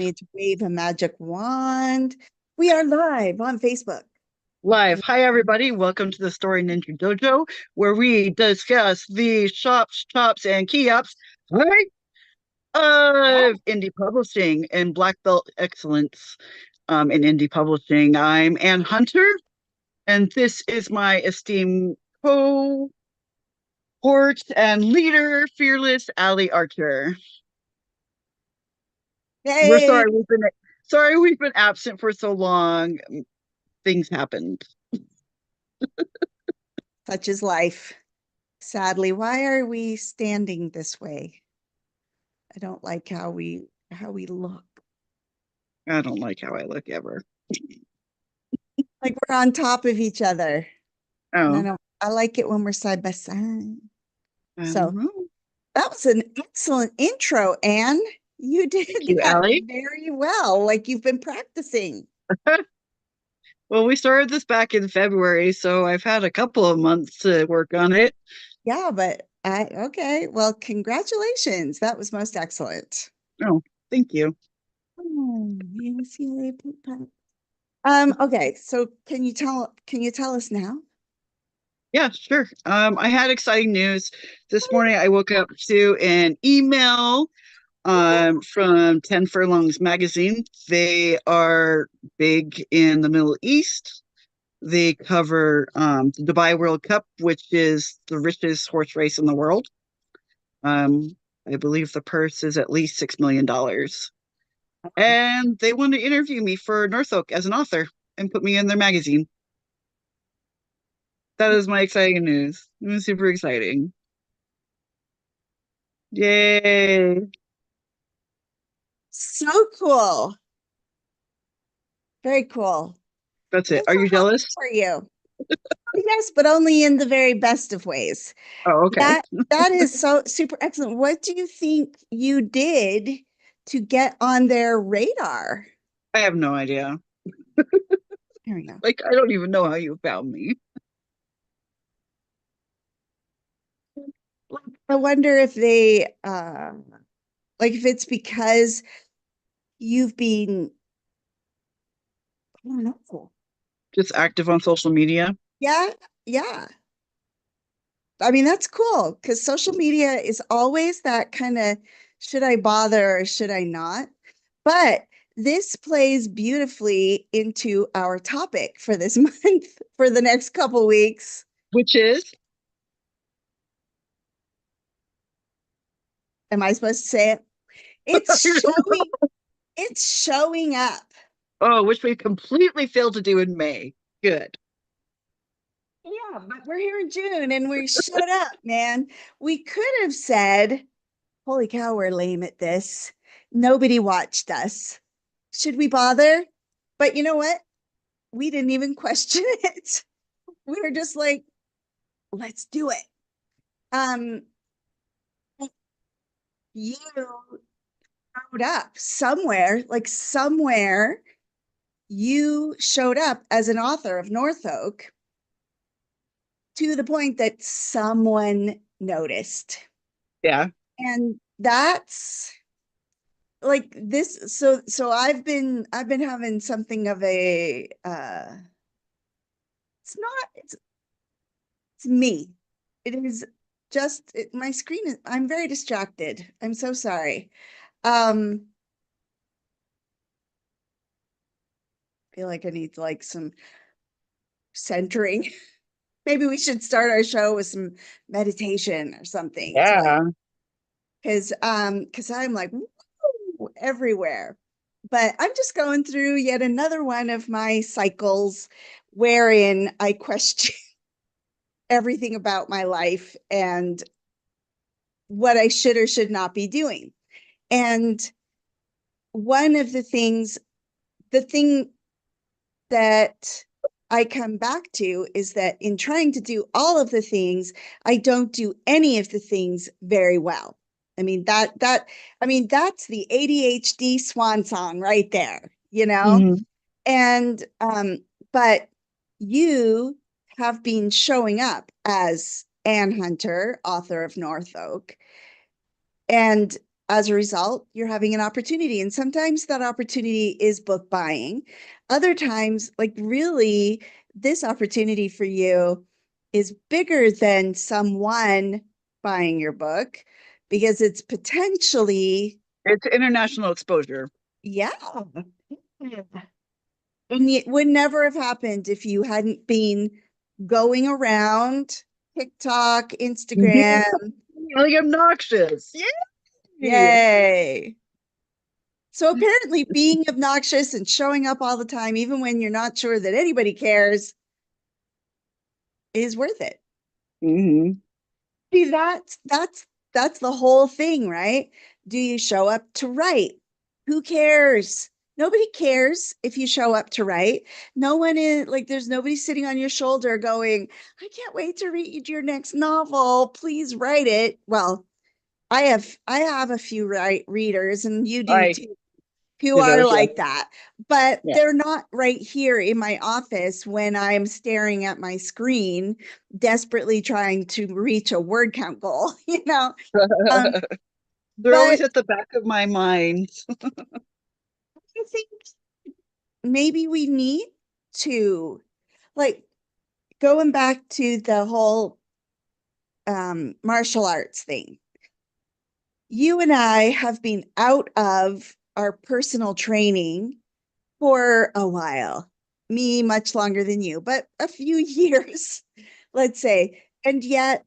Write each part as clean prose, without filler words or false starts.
need to wave a magic wand. We are live on Facebook. Live. Hi, everybody. Welcome to the StoryNinja Dojo, where we discuss the shops, chops, and key-ups right, Yeah. of indie publishing and black belt excellence in indie publishing. I'm Ann Hunter, and this is my esteemed cohort and leader, fearless Allie Archer. We're Yay. sorry we've been absent for so long. Things happened. Such is life. Sadly, why are we standing this way? I don't like how we look. I don't like how I look ever. Like we're on top of each other. And Oh, I like it when we're side by side. I don't So know. that was an excellent intro, Anne. You Thank did you, that Allie. very well, like you've been practicing. Well, we started this back in February, so I've had a couple of months to work on it. Yeah, but okay. Well, congratulations. That was most excellent. Oh, thank you. Oh, yes, yay, poop pup. Okay, so can you tell us now? Yeah, sure. I had exciting news. This morning I woke up to an email from 10 Furlongs magazine. They are big in the Middle East. They cover the Dubai World Cup, which is the richest horse race in the world. Um, I believe the purse is at least $6 million. And they wanted to interview me for Norfolk as an author and put me in their magazine. That is my exciting news. It was super exciting. Yay. So cool. Very cool. That's I'm it. Are so you happy jealous? for you. Yes, but only in the very best of ways. Oh, okay. That is so super excellent. What do you think you did to get on their radar? I have no idea. Here we go. Like, I don't even know how you found me. I wonder if they like if it's because you've been, I don't know. Just active on social media. Yeah, yeah. I mean, that's cool because social media is always that kind of should I bother or should I not? But this plays beautifully into our topic for this month, for the next couple weeks. Which is, Am I supposed to say it? It's showing up. oh, which we completely failed to do in May. Good. Yeah, but we're here in June and we showed up, man. We could have said, holy cow, we're lame at this. Nobody watched us. Should we bother? But you know what? We didn't even question it. We were just like, let's do it. Um, you showed up somewhere, like somewhere you showed up as an author of Norfolk to the point that someone noticed. Yeah. And that's like this. So I've been having something of a it's not it's me. It is just my screen is I'm very distracted. I'm so sorry. Um feel like I need like some centering. Maybe we should start our show with some meditation or something to like Yeah. because I'm like woo, everywhere. But I'm just going through yet another one of my cycles wherein I question everything about my life and what I should or should not be doing. And one of the thing that I come back to is that in trying to do all of the things, I don't do any of the things very well. I mean that's the ADHD swan song right there, you know? Mhm. And but you have been showing up as Ann Hunter, author of Norfolk, and as a result, you're having an opportunity. And sometimes that opportunity is book buying. Other times, like really, this opportunity for you is bigger than someone buying your book because it's potentially, It's international exposure. yeah. And it would never have happened if you hadn't been going around TikTok, Instagram. Really obnoxious. Yay! Yay. So apparently being obnoxious and showing up all the time, even when you're not sure that anybody cares, is worth it. Hmm. See, that's the whole thing, right? Do you show up to write? Who cares? Nobody cares if you show up to write. No one is like there's nobody sitting on your shoulder going, I can't wait to read your next novel. Please write it. Well, I have a few readers and you do I too who do are those, yeah. like that, but Yeah. they're not right here in my office when I'm staring at my screen, desperately trying to reach a word count goal, you know? Um, They're always but at the back of my mind. I think maybe we need to, like, going back to the whole martial arts thing. You and I have been out of our personal training for a while. Me, much longer than you, but a few years, let's say. And yet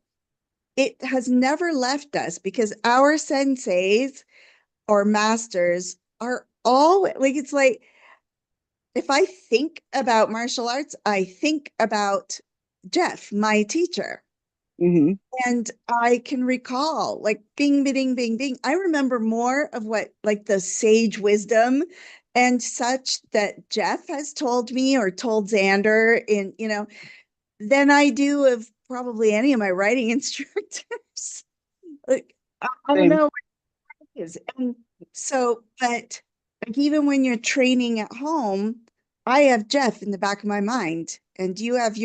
it has never left us because our senseis or masters are all like, it's like if I think about martial arts, I think about Jeff, my teacher. Hmm. And I can recall like bing, bing, bing, bing. I remember more of what like the sage wisdom and such that Jeff has told me or told Xander in, than I do of probably any of my writing instructors. Like, I don't Same. know what it is. And so, but like even when you're training at home, I have Jeff in the back of my mind, and you have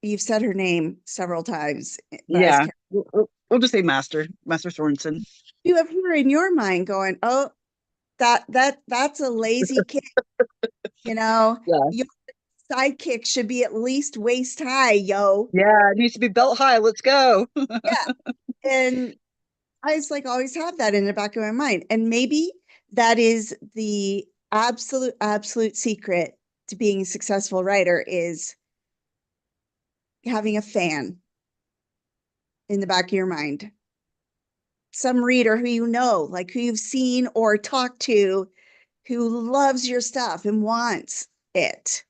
you've said her name several times, but Yeah. We'll just say Master Sorensen. you have her in your mind going, oh, that's a lazy kid, you know, Yeah. your sidekick should be at least waist high, yo. Yeah, it needs to be belt high. Let's go. Yeah. And I was like always have that in the back of my mind. And maybe that is the absolute, absolute secret to being a successful writer is having a fan in the back of your mind. Some reader who you know, like who you've seen or talked to, who loves your stuff and wants it.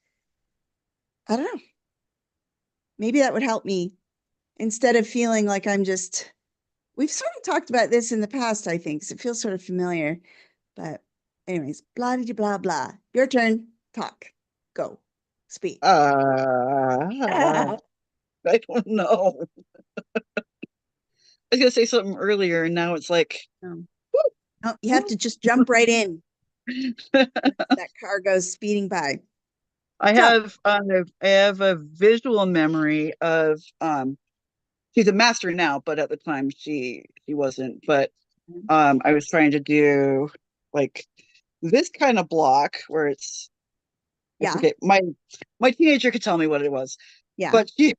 I don't know. Maybe that would help me instead of feeling like I'm just, we've sort of talked about this in the past, I think, because it feels sort of familiar. But, anyways, blah, blah, blah, blah. Your turn. Talk. Go. Speak. I don't know. I was gonna say something earlier, and now it's like, No, no, you have to just jump right in. That car goes speeding by. So, I have a visual memory of she's a master now, but at the time she wasn't. But I was trying to do like this kind of block where it's I yeah, forget my teenager could tell me what it was, yeah. but she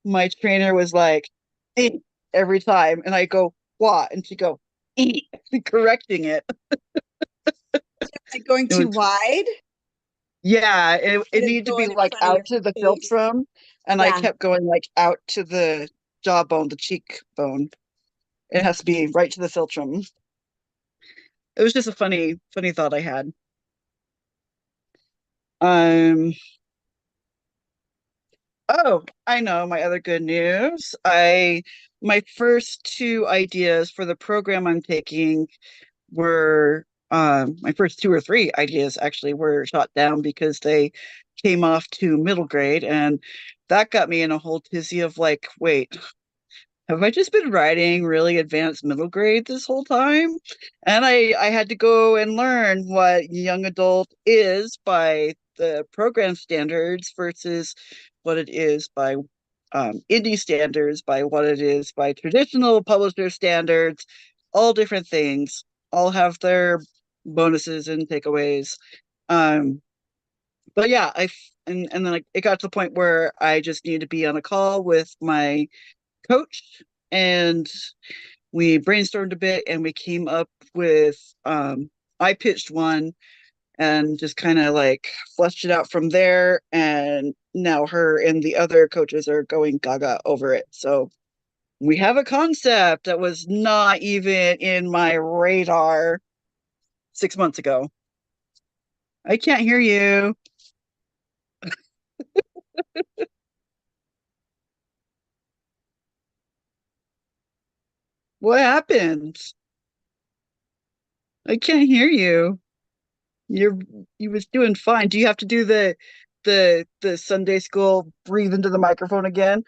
my trainer was like "Eh," every time, and I go what, and she go "Eh," correcting it. Like going It too was wide yeah, it instead of needed to be going in like front of out your to the face. philtrum, and I Yeah. kept going like out to the jawbone, the cheekbone. It has to be right to the philtrum. It was just a funny thought I had. Um, oh, I know my other good news. My first two ideas for the program I'm taking were my first two or three ideas actually were shot down because they came off to middle grade, and that got me in a whole tizzy of like, wait, have I just been writing really advanced middle grade this whole time? And I had to go and learn what young adult is by the program standards versus what it is by indie standards, by what it is, by traditional publisher standards, all different things, all have their bonuses and takeaways. Um, but yeah, and then it got to the point where I just needed to be on a call with my coach, and we brainstormed a bit, and we came up with I pitched one and just kind of like fleshed it out from there. And now her and the other coaches are going gaga over it. So we have a concept that was not even in my radar 6 months ago. I can't hear you. What happened? I can't hear you. You're you was doing fine. Do you have to do the Sunday school breathe into the microphone again?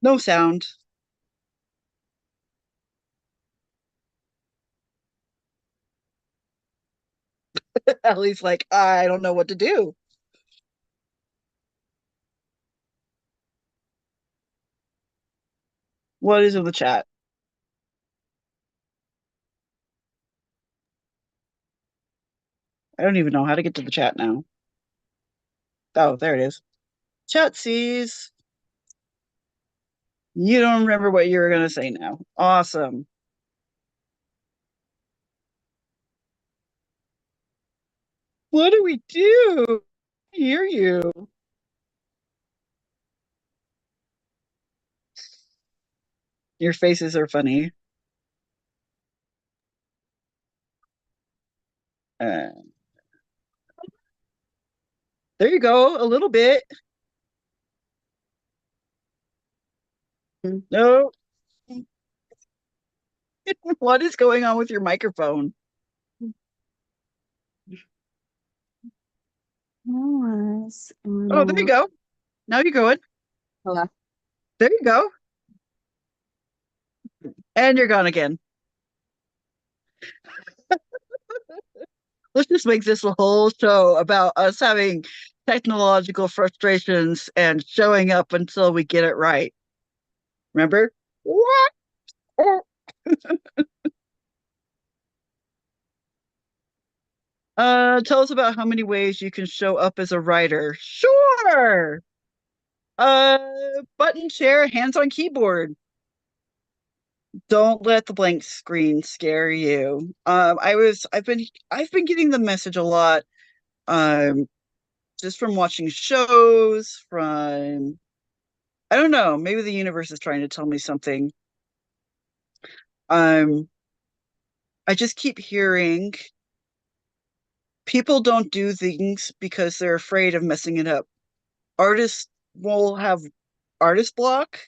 No sound. Ellie's like, I don't know what to do. What is in the chat? I don't even know how to get to the chat now. Oh, there it is. Chat sees. You don't remember what you were going to say now. Awesome. What do we do? I hear you. Your faces are funny. Uh, there you go. A little bit. No. What is going on with your microphone? Oh, there you go. Now you're going. Hello. There you go. And you're gone again. Let's just make this a whole show about us having technological frustrations and showing up until we get it right. Remember? What? Tell us about how many ways you can show up as a writer. Sure. Uh, button share, hands on keyboard. Don't let the blank screen scare you. I've been getting the message a lot. Um, just from watching shows, from I don't know, maybe the universe is trying to tell me something. Um, I just keep hearing people don't do things because they're afraid of messing it up. Artists will have artist block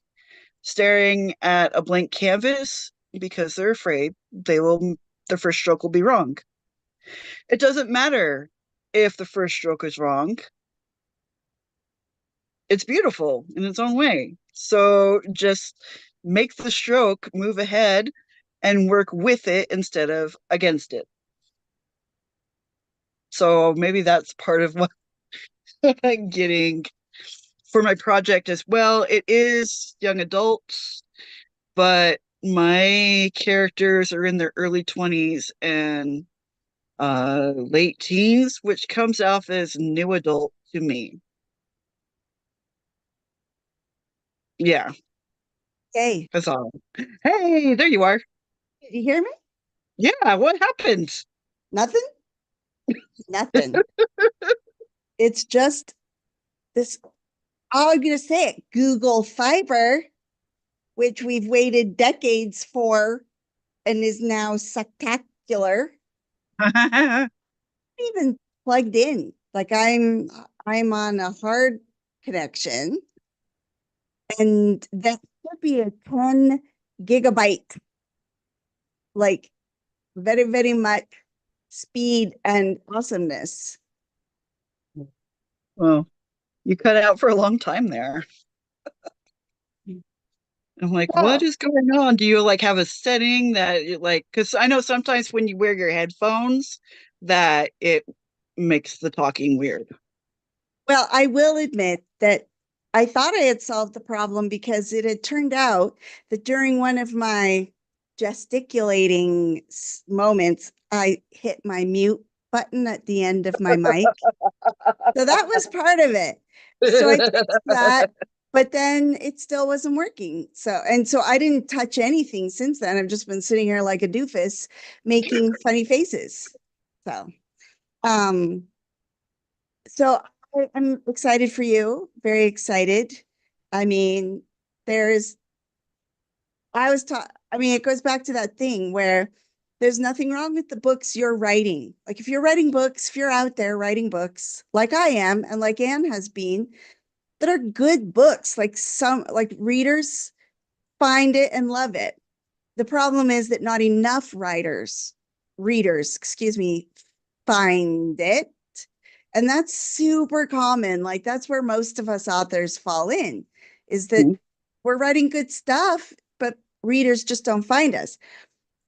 staring at a blank canvas because they're afraid the first stroke will be wrong. It doesn't matter if the first stroke is wrong. It's beautiful in its own way. So just make the stroke, move ahead, and work with it instead of against it. So maybe that's part of what I'm getting for my project as well. It is young adults, but my characters are in their early 20s and late teens, which comes off as new adult to me. Yeah, Hey, that's all. Hey, there you are. you hear me? Yeah, what happened? Nothing? Nothing. It's just this, I'm going to say it, Google Fiber, which we've waited decades for and is now spectacular, even plugged in. Like I'm on a hard connection and that should be a 10 gigabyte, like very, very much speed and awesomeness. Well, you cut out for a long time there. I'm like, what Oh, is going on? Do you like have a setting that you like? Because I know sometimes when you wear your headphones, that it makes the talking weird. well, I will admit that I thought I had solved the problem because it had turned out that during one of my gesticulating moments, I hit my mute button at the end of my mic. So that was part of it. So I fixed that, but then it still wasn't working. So I didn't touch anything since then. I've just been sitting here like a doofus making funny faces. So, um, so I'm excited for you, very excited. I mean, there's, I was taught, I mean, it goes back to that thing where there's nothing wrong with the books you're writing. Like if you're writing books, if you're out there writing books like I am and like Anne has been, that are good books, like some, like readers find it and love it. The problem is that not enough readers, excuse me, find it. And that's super common. Like that's where most of us authors fall in, is that we're writing good stuff, but readers just don't find us.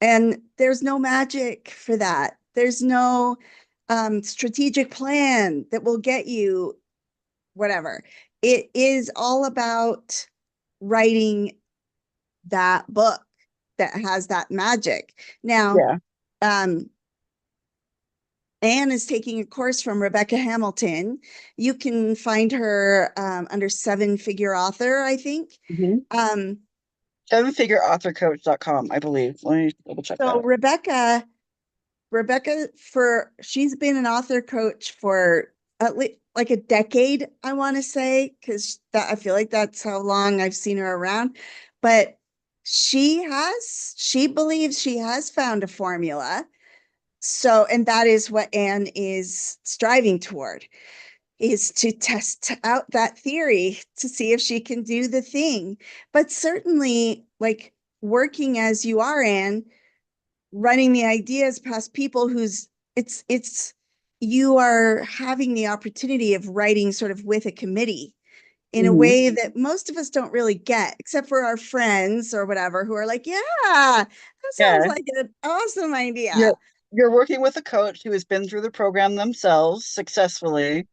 And there's no magic for that. There's no strategic plan that will get you whatever. It is all about writing that book that has that magic. Now, Yeah. um, Anne is taking a course from Rebecca Hamilton. You can find her under Seven Figure Author, I think. Mm-hmm. Um, Sevenfigureauthorcoach.com, I believe. Let me double check so that. Rebecca, for she's been an author coach for at least like a decade, I want to say, because that I feel like that's how long I've seen her around. But she believes she has found a formula. So, and that is what Anne is striving toward, is to test out that theory to see if she can do the thing. But certainly, like working as you are, Anne, running the ideas past people who's it's you are having the opportunity of writing sort of with a committee in a Hmm. way that most of us don't really get, except for our friends or whatever who are like, yeah, that sounds Yeah. like an awesome You're idea. you're working with a coach who has been through the program themselves successfully.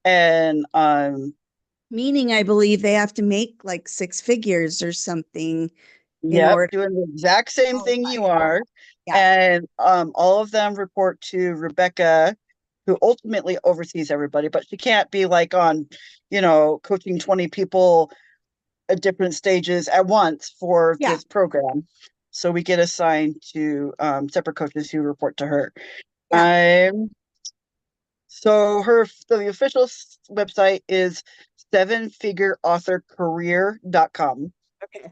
And Meaning, I believe they have to make like six figures or something in yep, order to doing the exact same thing qualify. you are. Yeah. And all of them report to Rebecca, who ultimately oversees everybody, but she can't be like on, coaching 20 people at different stages at once for Yeah. this program. So we get assigned to separate coaches who report to her. Yeah. Um, the official website is sevenfigureauthorcareer.com. Okay.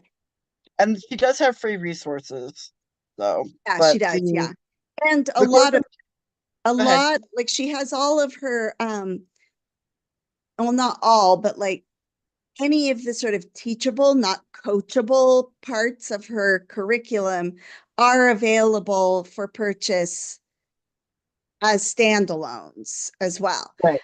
And she does have free resources, though. Yeah, she But does. the Yeah. And the course, a go ahead. lot, like she has all of her, well, not all, but like any of the sort of teachable, not coachable parts of her curriculum are available for purchase as standalones as well. Right.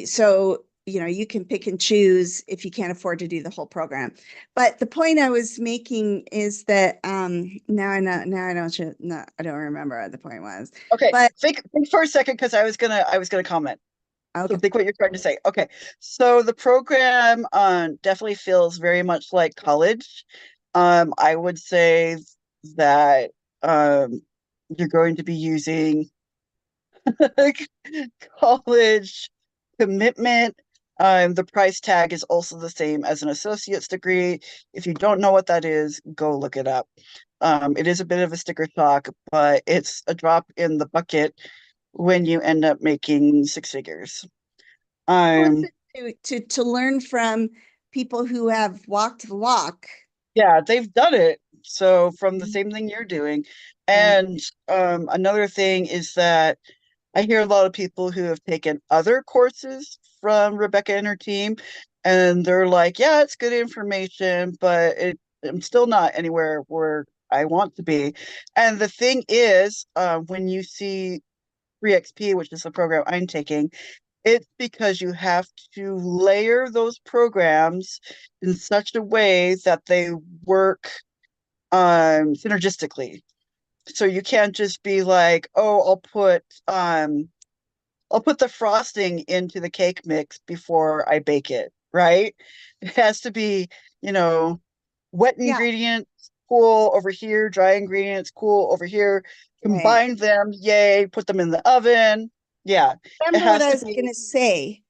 So you know you can pick and choose if you can't afford to do the whole program. But the point I was making is that now I don't no, I don't remember what the point was. Okay. But Think for a second because I was gonna comment. So okay, think what you're trying to say. Okay. So the program definitely feels very much like college. I would say that you're going to be using college commitment. The price tag is also the same as an associate's degree. If you don't know what that is, go look it up. It is a bit of a sticker shock, but it's a drop in the bucket when you end up making six figures. Um, listen to learn from people who have walked the walk. yeah, they've done it. So from the Mhm. same thing you're doing. Yeah, And another thing is that I hear a lot of people who have taken other courses from Rebecca and her team, and they're like, yeah, it's good information, but I'm still not anywhere where I want to be. And the thing is, when you see 3XP, which is the program I'm taking, It's because you have to layer those programs in such a way that they work synergistically. So you can't just be like, oh, I'll put the frosting into the cake mix before I bake it, right? It has to be, you know, wet Yeah, ingredients, cool over here, dry ingredients, cool over here. right. Combine them, yay, put them in the oven. Yeah, it Remember what has I to was be gonna say.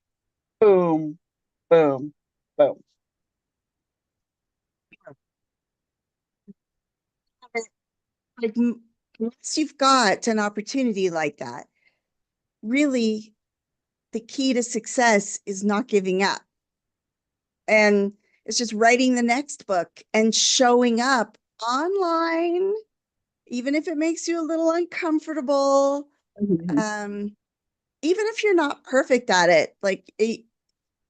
boom, boom, boom. Like, once you've got an opportunity like that, really the key to success is not giving up. And it's just writing the next book and showing up online, even if it makes you a little uncomfortable. Mhm. Um, Even if you're not perfect at it, like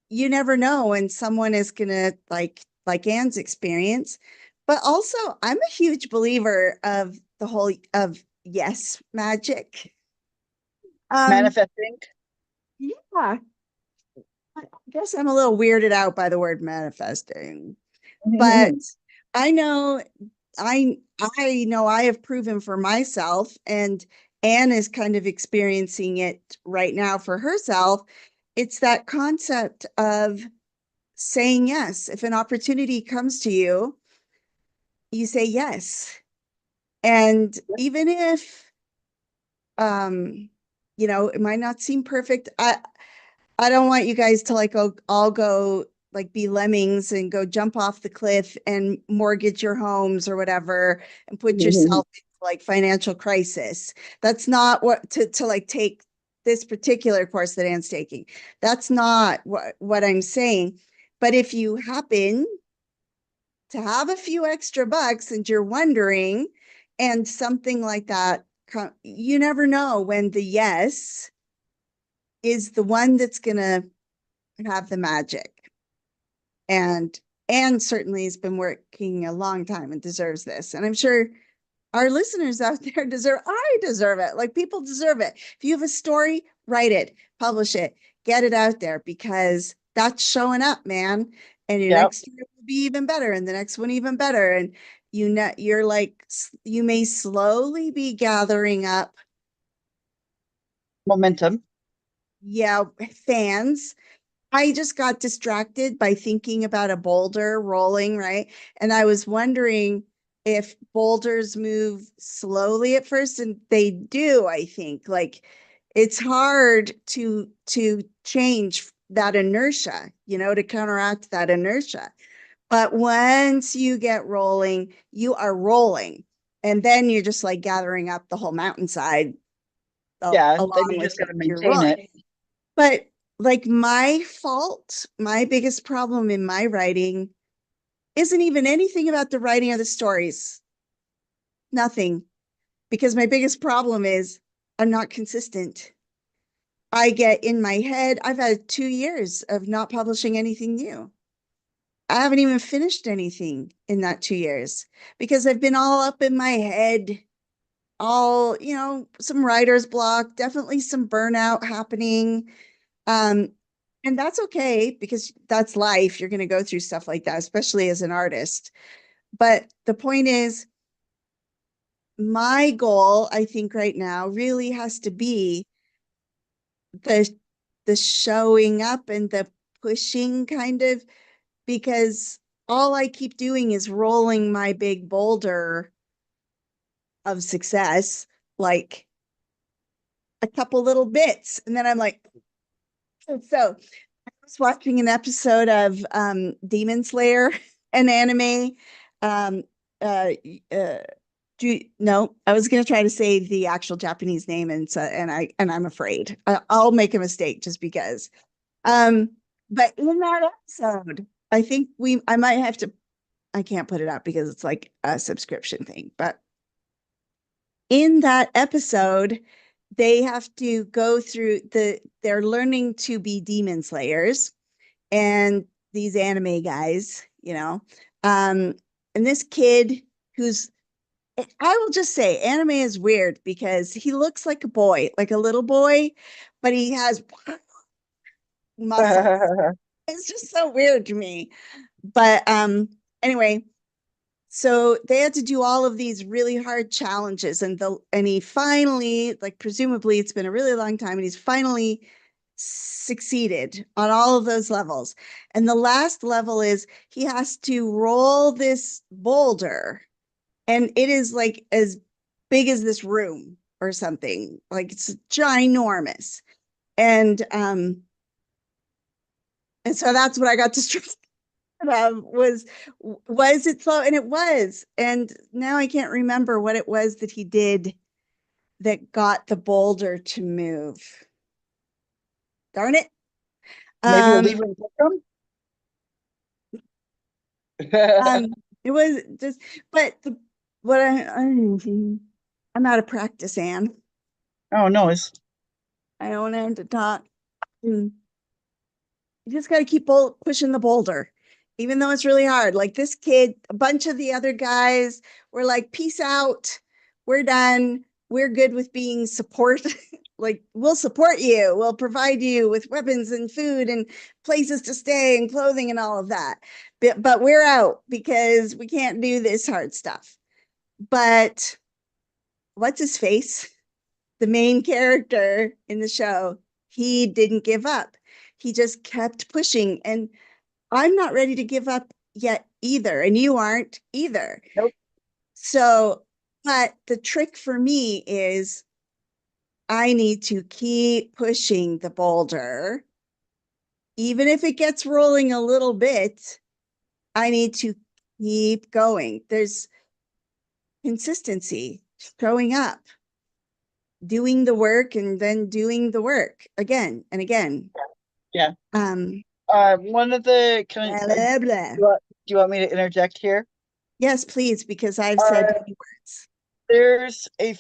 you never know when someone is gonna like Anne's experience. But also, I'm a huge believer of the whole of yes magic. Um, Manifesting. yeah, I guess I'm a little weirded out by the word manifesting, but Mhm. I know I I know I have proven for myself, and Anne is kind of experiencing it right now for herself. It's that concept of saying yes. If an opportunity comes to you, you say yes. And even if it might not seem perfect, I don't want you guys to like all go like be lemmings and go jump off the cliff and mortgage your homes or whatever and put Mhm. yourself into like financial crisis. That's not what to like take this particular course that Anne's taking. That's not what I'm saying. But if you happen to have a few extra bucks and you're wondering, and something like that, you never know when the yes is the one that's going to have the magic. And Anne certainly has been working a long time and deserves this. And I'm sure our listeners out there I deserve it. Like people deserve it. If you have a story, write it, publish it, get it out there because that's showing up, man. And your Yep. next story will be even better and the next one even better. And you're like, you may slowly be gathering up, Momentum. yeah, fans. I just got distracted by thinking about a boulder rolling, right? And I was wondering if boulders move slowly at first, and they do, I think. Like it's hard to change that inertia, to counteract that inertia. But once you get rolling, you are rolling. And then you're just like gathering up the whole mountainside Yeah, then along you with just got to your maintain it. rolling. But like my fault, my biggest problem in my writing isn't even anything about the writing of the stories. Nothing. Because my biggest problem is I'm not consistent. I get in my head, I've had 2 years of not publishing anything new. I haven't even finished anything in that 2 years because I've been all up in my head, all, some writer's block, definitely some burnout happening. Um, and that's okay because that's life. You're going to go through stuff like that, especially as an artist. But the point is, my goal, I think, right now really has to be the showing up and the pushing kind of because all I keep doing is rolling my big boulder of success, like a couple little bits. And then I'm like, so was watching an episode of Demon Slayer, an anime. Um, uh, uh, no, I was going to try to say the actual Japanese name, and I'm afraid I'll make a mistake just because. Um, but in that episode, I think I might have to. I can't put it up because it's like a subscription thing. But in that episode, they have to go through they're learning to be demon slayers and these anime guys, Um, and this kid who's, I will just say, anime is weird because he looks like a boy, like a little boy, but he has muscles. It's just so weird to me. But anyway, so they had to do all of these really hard challenges, and he finally, like presumably it's been a really long time, and he's finally succeeded on all of those levels. And the last level is he has to roll this boulder, and it is like as big as this room or something. Like it's ginormous. And and so that's what I got distracted was it slow? And it was. And now I can't remember what it was that he did that got the boulder to move. Darn it. Maybe a Um, Libra and um, it was just, but the, what I'm out of practice, Anne. Oh no, it's I don't have to talk. Mm. You just got to keep pushing the boulder, even though it's really hard. Like this kid, a bunch of the other guys were like, peace out. We're done. We're good with being support. Like, we'll support you. We'll provide you with weapons and food and places to stay and clothing and all of that. But we're out because we can't do this hard stuff. But what's his face? The main character in the show, he didn't give up. He just kept pushing. And I'm not ready to give up yet either. And you aren't either. nope. So, but the trick for me is I need to keep pushing the boulder. Even if it gets rolling a little bit, I need to keep going. There's consistency, showing up, doing the work, and then doing the work again and again. Yeah. Um, One of the can blah, I, blah, blah. do you want me to interject here? Yes, please, because I've said Uh, many words. there's a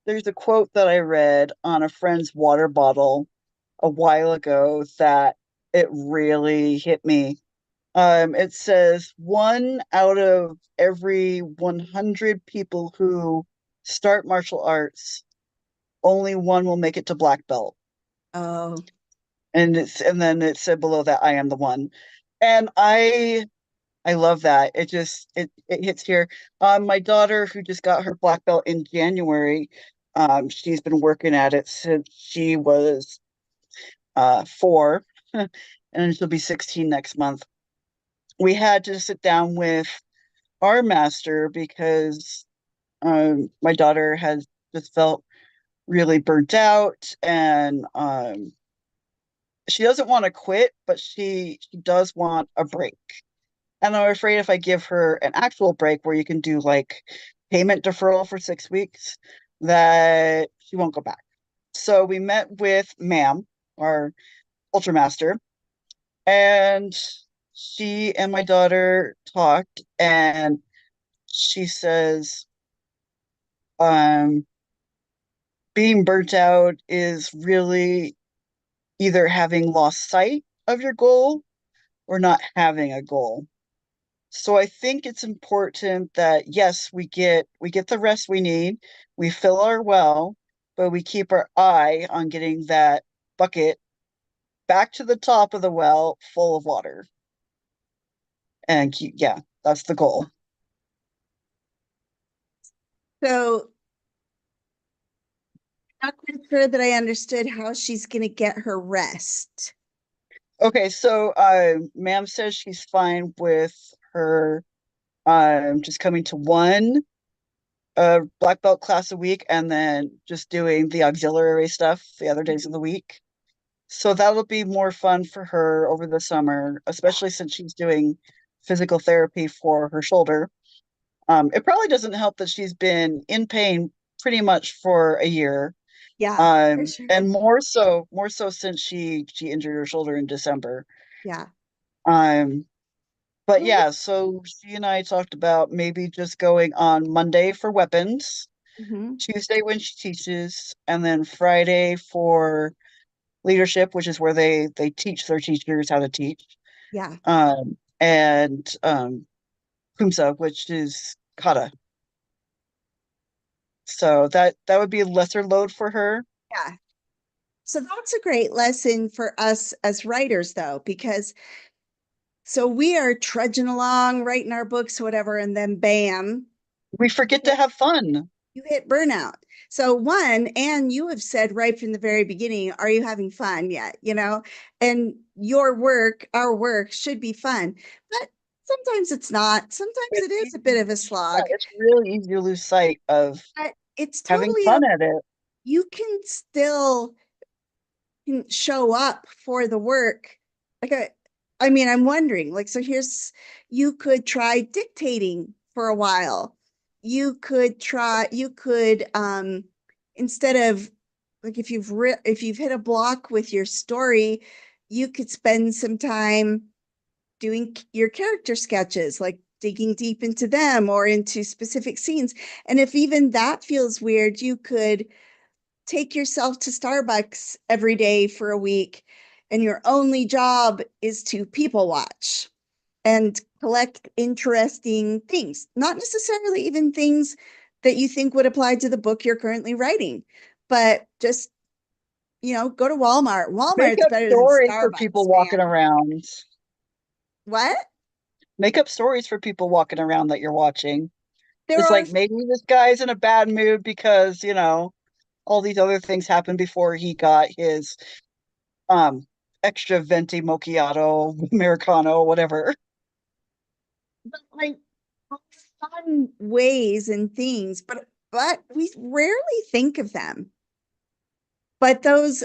there's a quote that I read on a friend's water bottle a while ago that it really hit me. It says one out of every 100 people who start martial arts, only one will make it to black belt. Oh, And then it said below that I am the one. And I love that. It hits here. My daughter, who just got her black belt in January, she's been working at it since she was 4, and she'll be 16 next month. We had to sit down with our master because my daughter has just felt really burnt out, and she doesn't want to quit, but she does want a break. And I'm afraid if I give her an actual break where you can do like payment deferral for 6 weeks, that she won't go back. So we met with Ma'am, our Ultra Master, and she and my daughter talked, and she says, um, being burnt out is really either having lost sight of your goal or not having a goal. So I think it's important that yes, we get the rest we need, we fill our well, but we keep our eye on getting that bucket back to the top of the well full of water. And yeah, that's the goal. so not quite sure that I understood how she's going to get her rest. Okay, so ma'am says she's fine with her just coming to one black belt class a week and then just doing the auxiliary stuff the other days of the week. So that'll be more fun for her over the summer, especially since she's doing physical therapy for her shoulder. It probably doesn't help that she's been in pain pretty much for a year. Yeah, for sure. And more so since she injured her shoulder in December. Yeah. Um, but Well, yeah, so she and I talked about maybe just going on Monday for weapons, mhm. Tuesday when she teaches, and then Friday for leadership, which is where they teach their teachers how to teach, Yeah. and Kumsa, which is kata. So that would be a lesser load for her. Yeah. So that's a great lesson for us as writers, though, because so we are trudging along, writing our books, whatever, and then bam, We you forget to hit, have fun. you hit burnout. So one, and you have said right from the very beginning, are you having fun yet? And your work, our work should be fun, but sometimes it's not. Sometimes it It's is a bit easy. of a Yeah, slog, it's really easy to lose sight of but it's having totally, fun at it. you can show up for the work. Like I mean, I'm wondering, like, so you could try dictating for a while. You could, instead of like if you've hit a block with your story, you could spend some time doing your character sketches, like digging deep into them or into specific scenes. And if even that feels weird, you could take yourself to Starbucks every day for a week, and your only job is to people watch and collect interesting things, not necessarily even things that you think would apply to the book you're currently writing, but just, go to Walmart. Make Walmart's up better than stories for people Starbucks, walking man. around. What? Make up stories for people walking around that you're watching. There It's are, like maybe this guy's in a bad mood because, all these other things happened before he got his um extra venti macchiato, Americano, whatever. like fun ways and things, but we rarely think of them. But those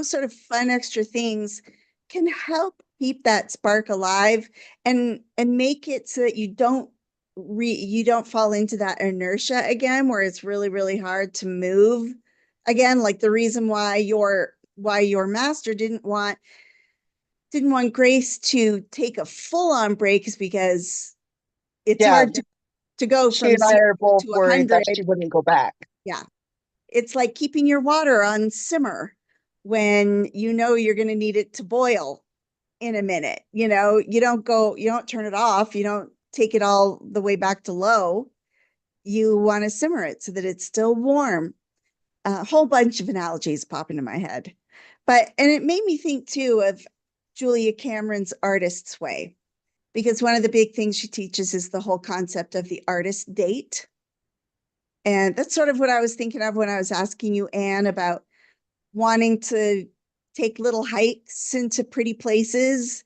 sort of fun extra things can help keep that spark alive and make it so that you don't fall into that inertia again where it's really, really hard to move again. Like the reason why your master didn't want Grace to take a full-on break is because it's Yeah, hard to go she from and I zero are both to a worried that hundred. she wouldn't go back. Yeah. It's like keeping your water on simmer when you know you're going to need it to boil in a minute. You don't turn it off, you don't take it all the way back to low. You want to simmer it so that it's still warm. A whole bunch of analogies pop into my head. And it made me think too of Julia Cameron's Artist's Way, because one of the big things she teaches is the whole concept of the artist date. And that's sort of what I was thinking of when I was asking you, Anne, about wanting to take little hikes into pretty places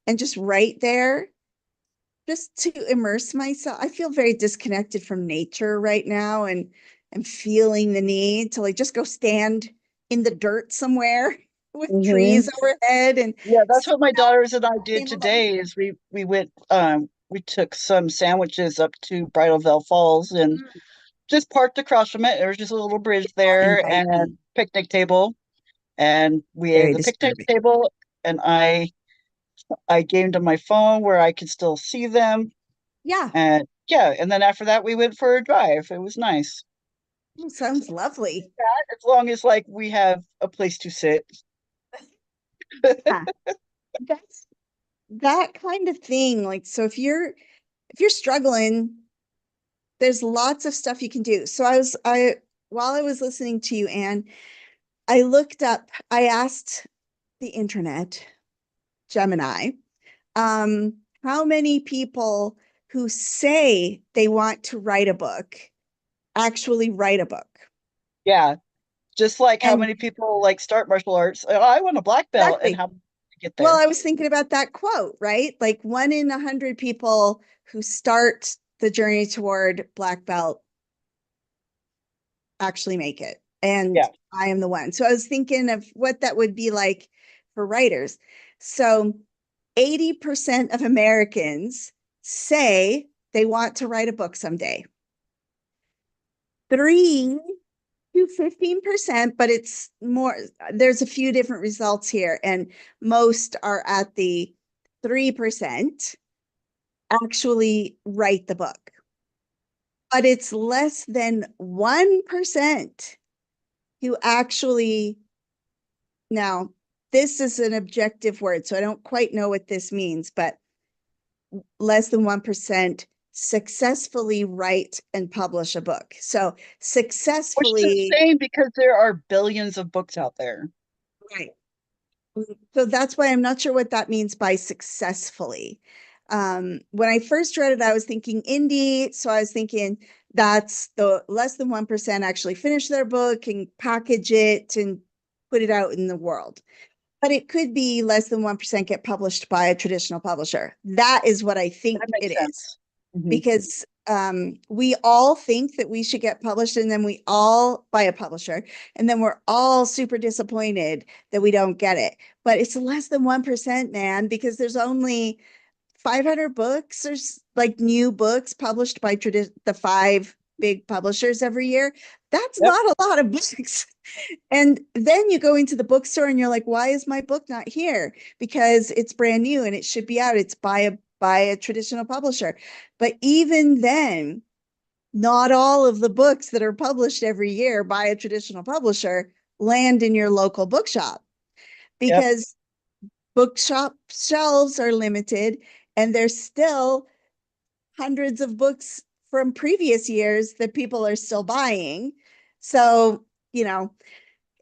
and just write there, just to immerse myself. I feel very disconnected from nature right now, and I'm feeling the need to like just go stand in the dirt somewhere with Hmm. trees overhead and Yeah, that's soak what my up daughters and I did in light. today is we took some sandwiches up to Bridal Veil Falls and Mm, just parked across from it. There was just a little bridge don't there invite and me. picnic table. And we ate Very at the picnic disturbing. table and I gamed on my phone where I could still see them. Yeah. And yeah, and then after that we went for a drive. It was nice. Oh, So sounds lovely. as long as like we have a place to sit. Yeah. That's that kind of thing. Like, so if you're struggling, there's lots of stuff you can do. So while I was listening to you, Anne, I asked the internet, Gemini, how many people who say they want to write a book actually write a book. Yeah, just like how And many people like start martial arts. "Oh, I want a black belt and exactly. how to get Well, there." I was thinking about that quote, right? Like 1 in 100 people who start the journey toward black belt actually make it. And Yeah. I am the one. So I was thinking of what that would be like for writers. So 80% of Americans say they want to write a book someday. 3 to 15%, but it's more, there's a few different results here, and most are at the 3% actually write the book. But it's less than 1% who actually, now, this is an objective word, so I don't quite know what this means, but less than 1% successfully write and publish a book. So Which is successfully, insane because there are billions of books out there. Right. So that's why I'm not sure what that means by successfully. When I first read it, I was thinking indie. So I was thinking that's the less than 1% actually finish their book and package it and put it out in the world. But it could be less than 1% get published by a traditional publisher. That is what I That think makes it is. sense. Hmm. Because we all think that we should get published, and then we all by a publisher, and then we're all super disappointed that we don't get it. But it's less than 1%, man, because there's only 500 books or like new books published by the five big publishers every year. That's Yep. not a lot of books. And then you go into the bookstore and you're like, why is my book not here? Because it's brand new and it should be out. It's by a traditional publisher. But even then, not all of the books that are published every year by a traditional publisher land in your local bookshop Yep. because bookshop shelves are limited and there's still hundreds of books from previous years that people are still buying. So, you know,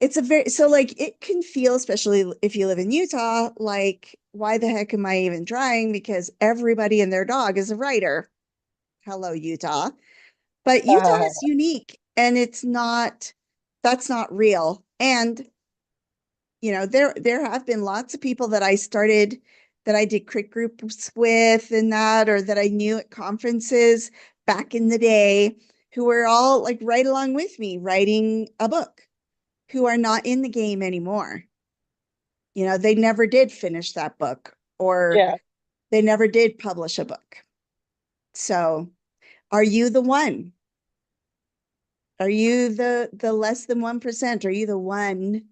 it's a very, so like it can feel, especially if you live in Utah, like, why the heck am I even trying? Because everybody and their dog is a writer. Hello, Utah. But Utah is unique and that's not real. And, there have been lots of people that I started, that I did crit groups with and that, or that I knew at conferences back in the day, who were all like right along with me writing a book, who are not in the game anymore. They never did finish that book, or Yeah. they never did publish a book. So, are you the one? Are you the less than 1%? Are you the one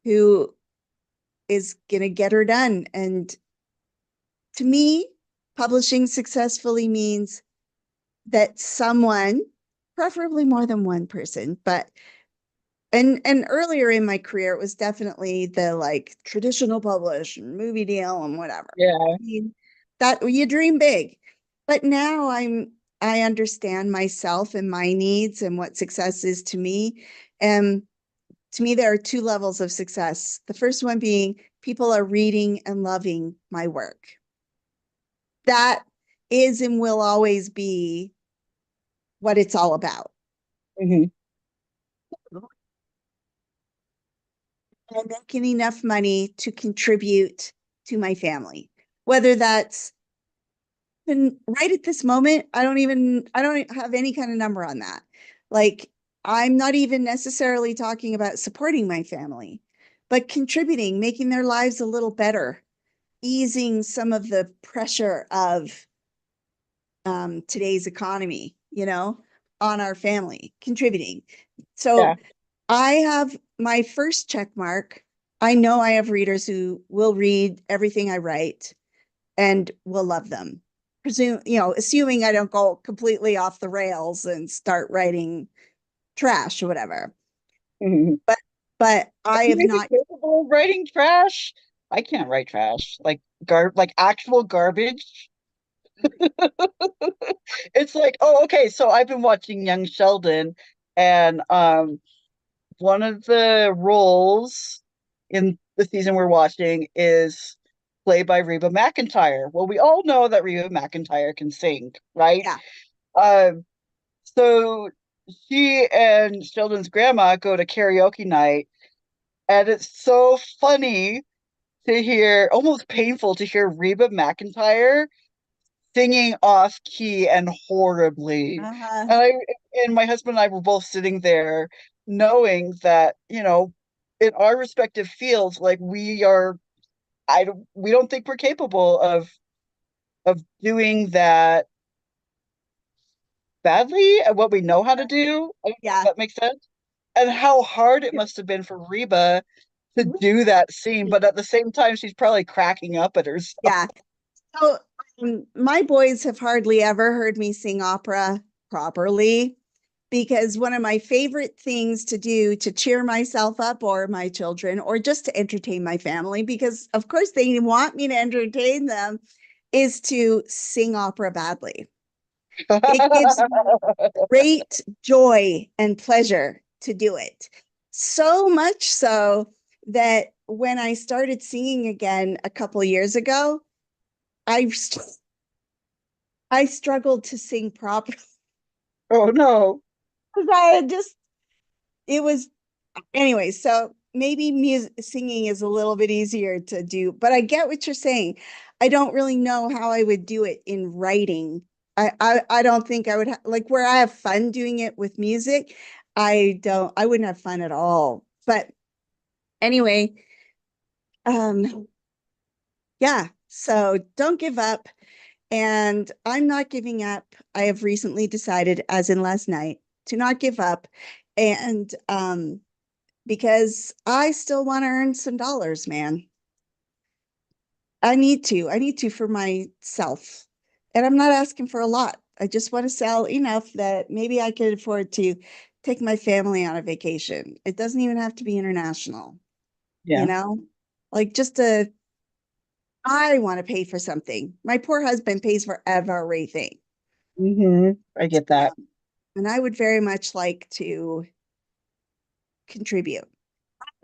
who is going to get her done? And to me, publishing successfully means that someone, preferably more than one person, but and earlier in my career, it was definitely the like traditional publish and movie deal and whatever. Yeah. I mean, that you dream big. But now I understand myself and my needs and what success is to me. And to me, there are two levels of success. The first one being people are reading and loving my work. That is and will always be what it's all about. Hmm. I'm making enough money to contribute to my family, whether that's, and right at this moment, I don't have any kind of number on that. Like, I'm not even necessarily talking about supporting my family, but contributing, making their lives a little better, easing some of the pressure of today's economy, on our family, contributing. Yeah. So I have my first check mark. I know I have readers who will read everything I write and will love them. Assuming I don't go completely off the rails and start writing trash or whatever. Hmm. But I You have may be not. capable of writing trash. I can't write trash. Like actual garbage. It's like, oh, okay, so I've been watching Young Sheldon, and one of the roles in the season we're watching is played by Reba McEntire. Well, we all know that Reba McEntire can sing, right? Yeah. Um, so she and Sheldon's grandma go to karaoke night, and it's so funny to hear, almost painful to hear Reba McEntire singing off key and horribly. Uh-huh. And I and my husband and I were both sitting there knowing that, in our respective fields, like we don't think we're capable of doing that badly at what we know how to do. I don't know if Yeah. that makes sense. And how hard it must have been for Reba to do that scene, but at the same time, she's probably cracking up at herself. Yeah. So my boys have hardly ever heard me sing opera properly, because one of my favorite things to do to cheer myself up or my children, or just to entertain my family, because of course they want me to entertain them, is to sing opera badly. It gives me great joy and pleasure to do it. So much so that when I started singing again a couple years ago, I I struggled to sing properly Oh no. because I had just it was anyway. So maybe music singing is a little bit easier to do, but I get what you're saying. I don't really know how I would do it in writing. I don't think I would like where I have fun doing it with music. I wouldn't have fun at all. But anyway, um, yeah. So don't give up. And I'm not giving up. I have recently decided, as in last night, to not give up. And because I still want to earn some dollars, man. I need to. I need to for myself. And I'm not asking for a lot. I just want to sell enough that maybe I could afford to take my family on a vacation. It doesn't even have to be international, you Yeah. know? Like just a I want to pay for something. My poor husband pays for everything. I get that. And I would very much like to contribute.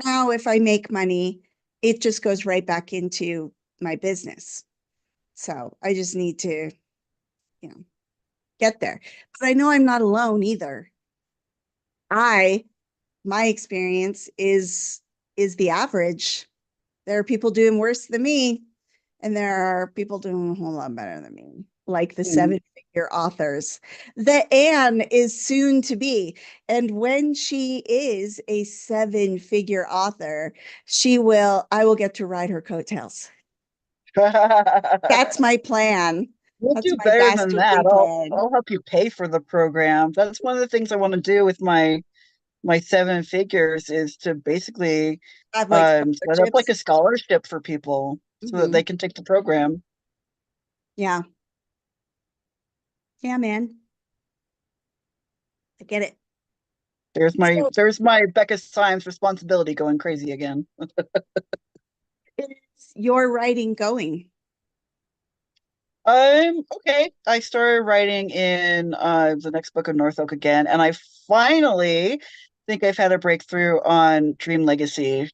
Now, if I make money, it just goes right back into my business. So I just need to, you know, get there. But I know I'm not alone either. I, my experience is the average. There are people doing worse than me, and there are people doing a whole lot better than me, like the Mm. seven-figure authors that Anne is soon to be. And when she is a seven-figure author, I will get to ride her coattails. That's my plan. We'll That's do my better than that. dastardly plan. I'll help you pay for the program. That's one of the things I want to do with my seven figures is to basically I have like set up like scholarships. a scholarship for people so that Hmm. they can take the program. Yeah. Yeah, man. I get it. So There's my Becca Science responsibility going crazy again. it's your writing going. Okay. I started writing in the next book of North Oak again, and I finally think I've had a breakthrough on Dream Legacy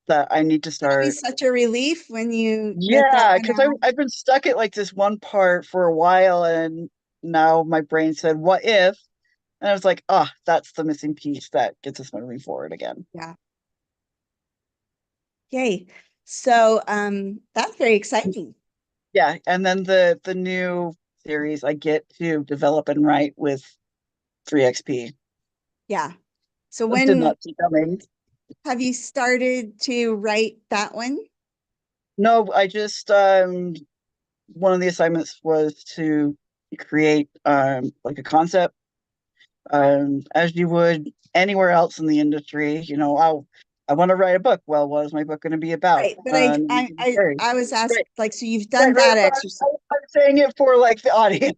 that I need to That'll be start. such a relief when you get that Yeah, one because out. I've been stuck at like this one part for a while, and now my brain said, "What if?" And I was like, "Ah, that's the missing piece that gets us moving forward again." Yeah. Yay. So that's very exciting. Yeah, and then the new series I get to develop and write with 3XP. Yeah. So Did when not see coming. have you started to write that one? No, I just one of the assignments was to create like a concept as you would anywhere else in the industry. I want to write a book. Well, what is my book going to be about? Right. But I I I, Right, I was asked right, like so you've right, done right. that So exercise. I'm saying it for like the audience.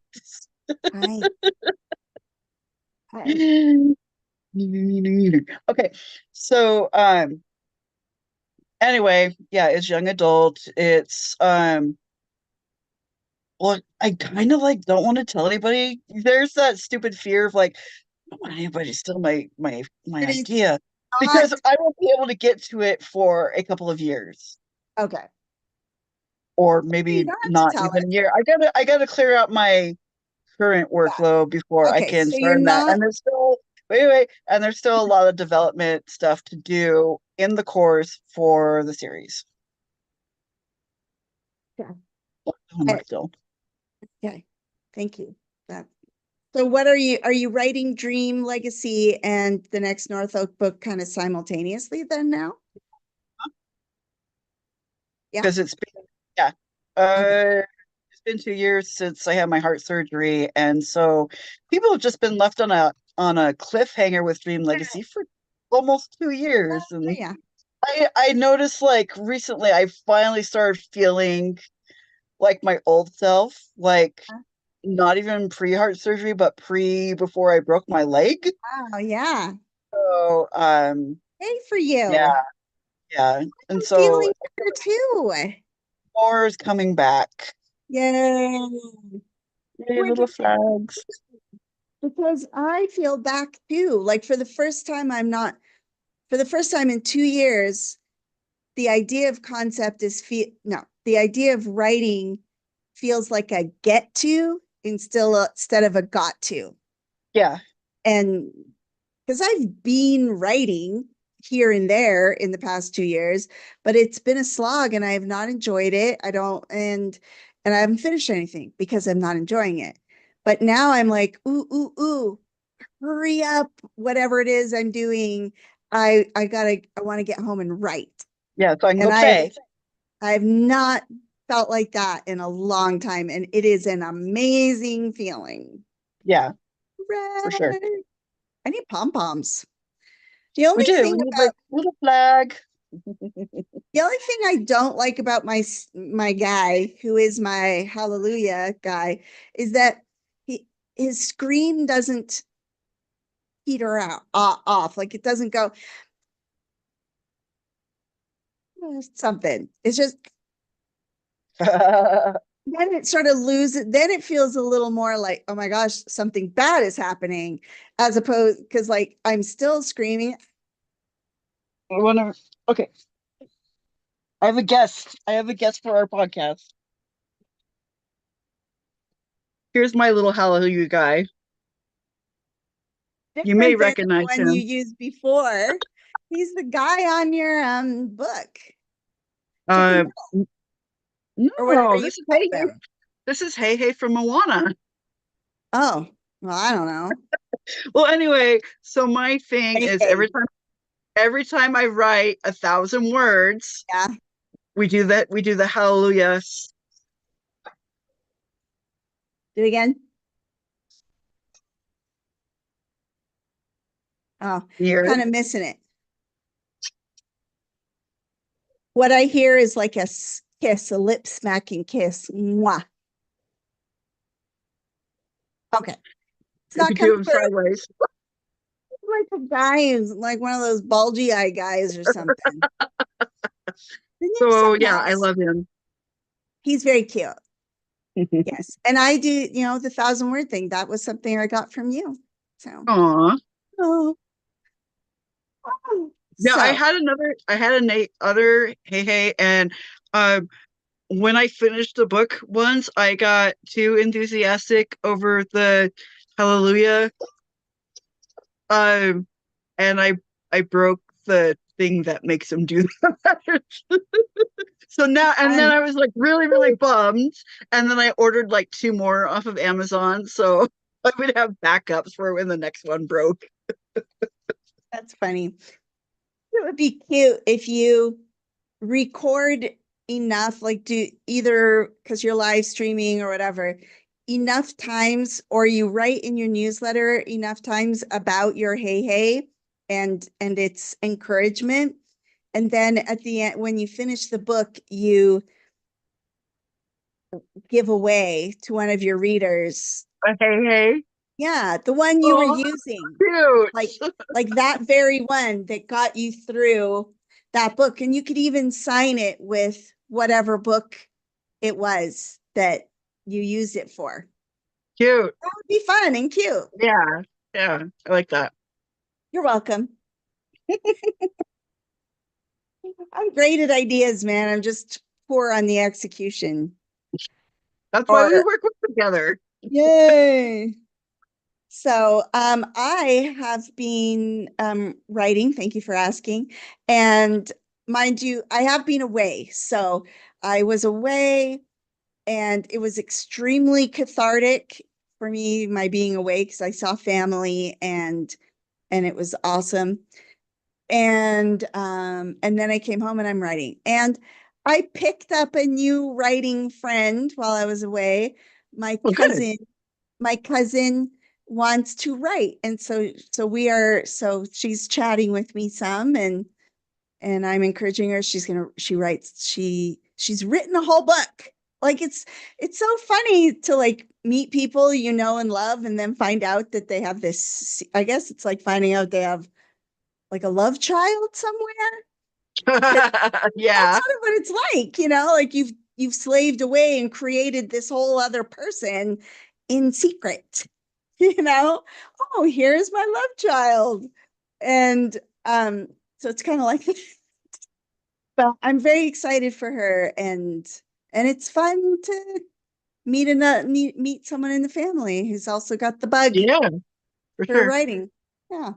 Right. Right. Okay, so anyway, yeah, it's young adult. It's well, I kind of like don't want to tell anybody. There's that stupid fear of like, I don't want anybody to steal my But it's idea not because I won't be able to get to it for a couple of years, okay. or You maybe don't have to not tell even it. a year. I gotta clear out my current workload before I Okay, can so you're start on that. not And there's still and there's still a lot of development stuff to do in the course for the series. yeah. Homework still. Okay. Thank you. That So what are you writing Dream Legacy and the next North Oak book kind of simultaneously then now? Yeah. Because yeah. Okay. It's been 2 years since I had my heart surgery, and so people have just been left on a cliffhanger with Dream Legacy for almost 2 years. Oh, And yeah. I noticed like recently I finally started feeling like my old self, like not even pre-heart surgery, but pre before I broke my leg. Oh, yeah. So Hey for yeah, you. yeah. And I'm so feeling better too. more is coming back. Yay. Yay, Which little flags. because I feel back too. Like for the first time in 2 years, the idea of concept is no, the idea of writing feels like a get to instead of a got to. Yeah. And because I've been writing here and there in the past 2 years, but it's been a slog and I have not enjoyed it. I don't, and I haven't finished anything because I'm not enjoying it. But now I'm like, ooh, hurry up, whatever it is I'm doing. I want to get home and write. Yeah. So I can And go play. I've not felt like that in a long time. And it is an amazing feeling. Yeah, for sure. Hooray. I need pom-poms. The We only do. thing We need like about little flag. the only thing I don't like about my guy, who is my hallelujah guy, is that he his screen doesn't peter out off. Like it doesn't go something. It's just then it sort of loses, then it feels a little more like, oh my gosh, something bad is happening, as opposed because like I'm still screaming. Whenever. Okay. I have a guest. I have a guest for our podcast. Here's my little hallelujah guy. You may Different than the recognize one you him. used before. He's the guy on your book, Chicken Uh, Little, n- or whatever no, you this is called him. Hey Hey from Moana. Oh, well, I don't know. Well, anyway, so my thing Hey, is hey. every time I write 1,000 words, Yeah. we do that. We do the hallelujah Do it again. Oh, here. kind of missing it. What I hear is like a kiss, a lip smacking kiss. Mwah. Okay. It's We not do coming them through. sideways. Like a guy who's like one of those bulgy eye guys or something. His name's So something yeah, I else. love him. He's very cute. Yes. And I do, the 1,000 word thing. That was something I got from you. So, Aw. oh, Yeah, so I had other hey hey, and um when I finished the book once, I got too enthusiastic over the hallelujah, um and I broke the thing that makes him do that. So now, and then fun. I was like really bummed, and then I ordered like two more off of Amazon, so I would have backups for when the next one broke. That's funny. It would be cute if you record enough, like do either because you're live streaming or whatever, enough times, or you write in your newsletter enough times about your hey hey and its encouragement. And then at the end, when you finish the book, you give away to one of your readers. Hey, hey. Yeah, the one you were Oh, using, like cute. that very one that got you through that book. And you could even sign it with whatever book it was that you used it for. Cute. That would be fun and cute. Yeah. Yeah. I like that. You're welcome. I'm great at ideas, man. I'm just poor on the execution. That's why we Or work together. yay. So I have been writing. Thank you for asking. And mind you, I have been away. So I was away and it was extremely cathartic for me, my being away, because I saw family and it was awesome. And then I came home and I'm writing. And I picked up a new writing friend while I was away. My Oh, good. cousin my cousin wants to write, and so she's chatting with me some, and I'm encouraging her. She's written a whole book. Like it's so funny to like meet people you know and love and then find out that they have this. I guess it's like finding out they have like a love child somewhere. That's Yeah. sort of what it's like, like you've slaved away and created this whole other person in secret, you know. Oh, here's my love child. And so it's kind of like But I'm very excited for her, and it's fun to meet someone in the family who's also got the bug Yeah, for for sure. writing. Yeah.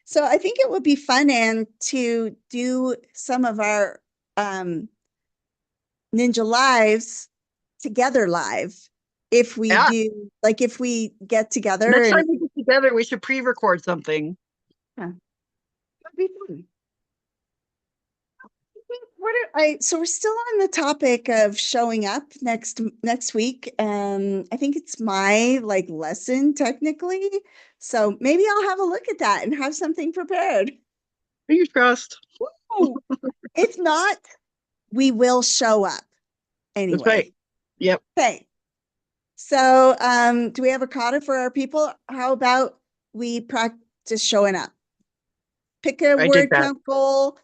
So I think it would be fun, and to do some of our um Ninja lives together live, if we Yeah. do, like, if we get together Next and time we get together, we should pre-record something. yeah, that'd be fun. So we're still on the topic of showing up next week. I think it's my like lesson technically. So maybe I'll have a look at that and have something prepared. Fingers crossed. Oh, if not, we will show up That's right. anyway. Yep, Okay. So do we have a kata for our people? How about we practice showing up? Pick a I dig word that. count goal,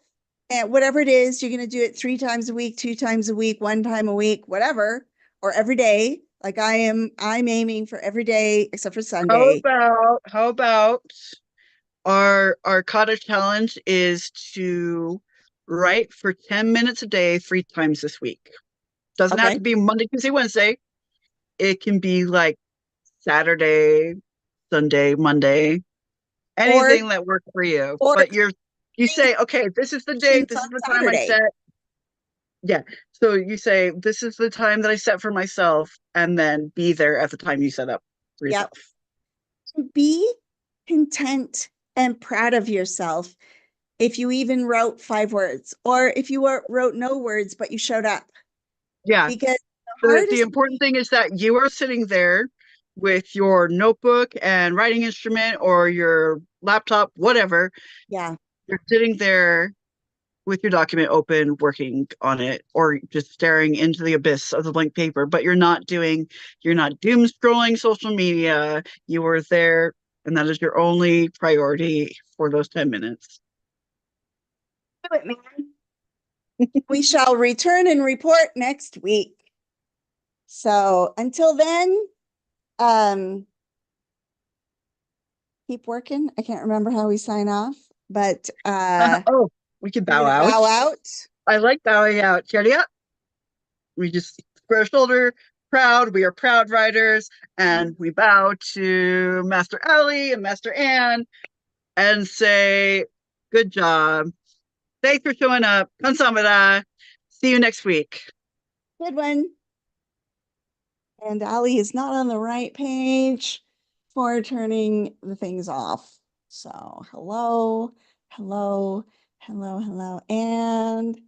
and whatever it is, you're going to do it 3 times a week, 2 times a week, 1 time a week, whatever, or every day. Like I'm aiming for every day except for Sunday. How about our cottage challenge is to write for 10 minutes a day 3 times this week. Doesn't have to Okay. be Monday, Tuesday, Wednesday. It can be like Saturday, Sunday, Monday, Or anything that works for you. or But you three say, okay, this is the day, sessions this on is the time I Saturday. set. Yeah. So you say, this is the time that I set for myself, and then be there at the time you set up for Yep. yourself. Be content and proud of yourself if you even wrote 5 words, or if you wrote no words but you showed up. Yeah. Because the The hardest, important thing is that you are sitting there with your notebook and writing instrument or your laptop, whatever. yeah, You're sitting there with your document open, working on it, or just staring into the abyss of the blank paper. But you're not doom scrolling social media. You are there, and that is your only priority for those 10 minutes. do it, man. We shall return and report next week. So until then, um, keep working. I can't remember how we sign off, but Oh, we can we're bow gonna out. bow out. I like bowing out. Cheerio. We just square shoulder, proud. We are proud writers, and we bow to Master Ali and Master Anne and say, "Good job. Thanks for showing up. Kansamada. See you next week." Good one. And Ali is not on the right page for turning the things off. So hello, hello, hello, hello, and